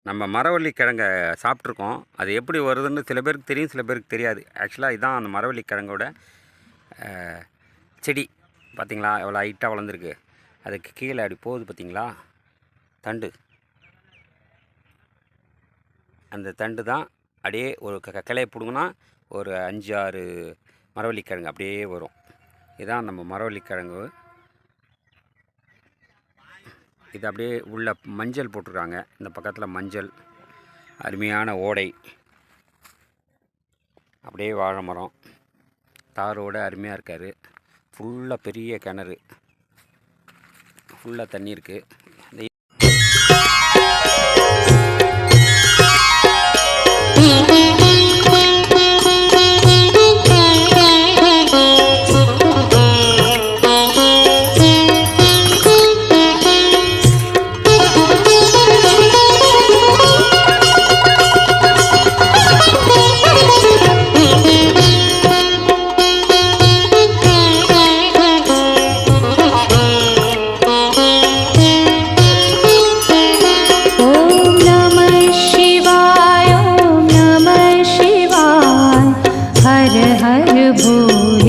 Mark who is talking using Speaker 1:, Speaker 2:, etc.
Speaker 1: நம்ம மரவள்ளி கிழங்க சாப்பிட்ருக்கோம். அது எப்படி வருதுன்னு சில பேருக்கு தெரியும், சில பேருக்கு தெரியாது. ஆக்சுவலாக இதுதான் அந்த மரவள்ளி கிழங்கோட செடி. பார்த்திங்களா எவ்வளோ ஹைட்டாக வளர்ந்துருக்கு. அதுக்கு கீழே அப்படி போகுது பார்த்திங்களா தண்டு. அந்த தண்டு தான் அப்படியே ஒரு கிளையை பிடுங்கினா ஒரு 5-6 மரவள்ளி கிழங்கு அப்படியே வரும். இதுதான் நம்ம மரவள்ளி கிழங்கு. இது அப்படியே உள்ள மஞ்சள் போட்டிருக்காங்க. இந்த பக்கத்தில் மஞ்சள், அருமையான ஓடை, அப்படியே வாழை மரம், தாரோடு அருமையாக இருக்கார். ஃபுல்லாக பெரிய கிணறு, ஃபுல்லாக தண்ணி இருக்குது.
Speaker 2: हर भोले